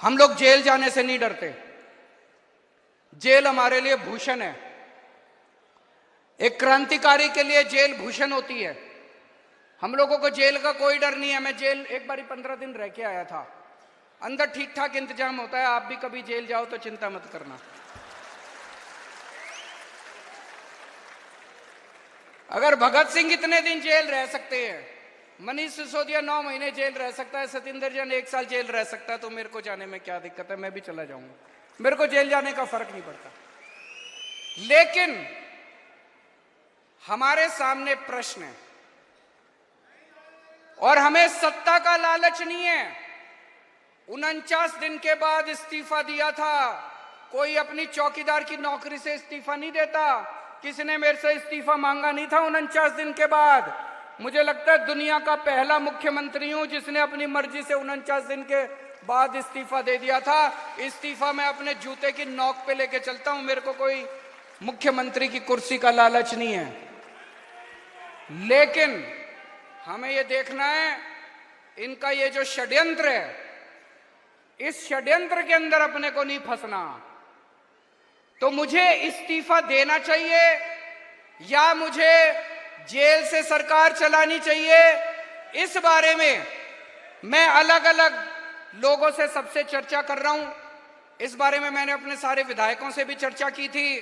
हम लोग जेल जाने से नहीं डरते। जेल हमारे लिए भूषण है। एक क्रांतिकारी के लिए जेल भूषण होती है। हम लोगों को जेल का कोई डर नहीं है। मैं जेल एक बारी 15 दिन रह के आया था। अंदर ठीक ठाक इंतजाम होता है। आप भी कभी जेल जाओ तो चिंता मत करना। अगर भगत सिंह इतने दिन जेल रह सकते हैं, मनीष सिसोदिया 9 महीने जेल रह सकता है, सतिंदर जैन 1 साल जेल रह सकता है, तो मेरे को जाने में क्या दिक्कत है? मैं भी चला जाऊंगा। मेरे को जेल जाने का फर्क नहीं पड़ता। लेकिन हमारे सामने प्रश्न है और हमें सत्ता का लालच नहीं है। 49 दिन के बाद इस्तीफा दिया था। कोई अपनी चौकीदार की नौकरी से इस्तीफा नहीं देता। किसी ने मेरे से इस्तीफा मांगा नहीं था 49 दिन के बाद। मुझे लगता है दुनिया का पहला मुख्यमंत्री हूं जिसने अपनी मर्जी से 49 दिन के बाद इस्तीफा दे दिया था। इस्तीफा मैं अपने जूते की नोक पे लेके चलता हूं। मेरे को कोई मुख्यमंत्री की कुर्सी का लालच नहीं है। लेकिन हमें यह देखना है इनका ये जो षड्यंत्र है, इस षड्यंत्र के अंदर अपने को नहीं फंसना। तो मुझे इस्तीफा देना चाहिए या मुझे जेल से सरकार चलानी चाहिए? इस बारे में मैं अलग अलग लोगों से सबसे चर्चा कर रहा हूं। इस बारे में मैंने अपने सारे विधायकों से भी चर्चा की थी,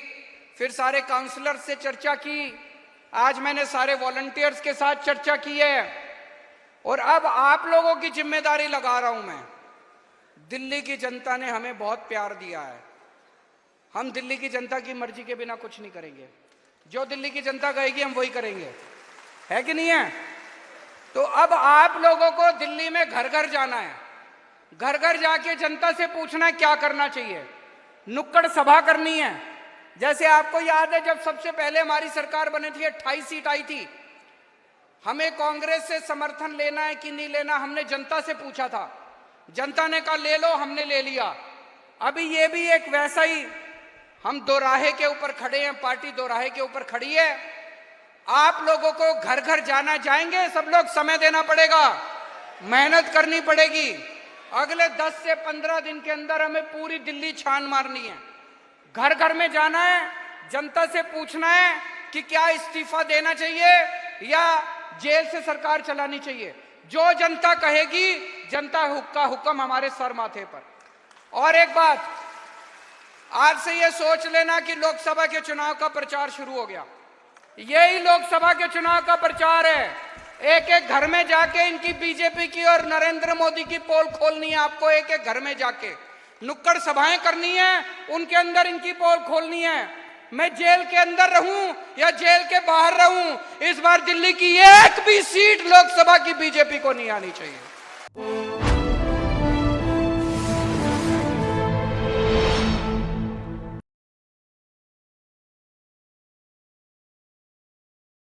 फिर सारे काउंसलर से चर्चा की, आज मैंने सारे वॉलंटियर्स के साथ चर्चा की है और अब आप लोगों की जिम्मेदारी लगा रहा हूं मैं। दिल्ली की जनता ने हमें बहुत प्यार दिया है। हम दिल्ली की जनता की मर्जी के बिना कुछ नहीं करेंगे। जो दिल्ली की जनता कहेगी हम वही करेंगे, है कि नहीं है? तो अब आप लोगों को दिल्ली में घर घर जाना है। घर घर जाके जनता से पूछना है क्या करना चाहिए। नुक्कड़ सभा करनी है। जैसे आपको याद है जब सबसे पहले हमारी सरकार बनी थी 28 सीट आई थी। हमें कांग्रेस से समर्थन लेना है कि नहीं लेना, हमने जनता से पूछा था। जनता ने कहा ले लो, हमने ले लिया। अभी ये भी एक वैसा ही, हम दोराहे के ऊपर खड़े हैं, पार्टी दोराहे के ऊपर खड़ी है। आप लोगों को घर घर जाना, जाएंगे सब लोग, समय देना पड़ेगा, मेहनत करनी पड़ेगी। अगले 10 से 15 दिन के अंदर हमें पूरी दिल्ली छान मारनी है। घर घर में जाना है, जनता से पूछना है कि क्या इस्तीफा देना चाहिए या जेल से सरकार चलानी चाहिए। जो जनता कहेगी, जनता का हुक्म हमारे सर माथे पर। और एक बात, आज से ये सोच लेना कि लोकसभा के चुनाव का प्रचार शुरू हो गया। यही लोकसभा के चुनाव का प्रचार है। एक एक घर में जाके इनकी बीजेपी की और नरेंद्र मोदी की पोल खोलनी है। आपको एक एक घर में जाके नुक्कड़ सभाएं करनी है, उनके अंदर इनकी पोल खोलनी है। मैं जेल के अंदर रहूं या जेल के बाहर रहूं, इस बार दिल्ली की एक भी सीट लोकसभा की बीजेपी को नहीं आनी चाहिए।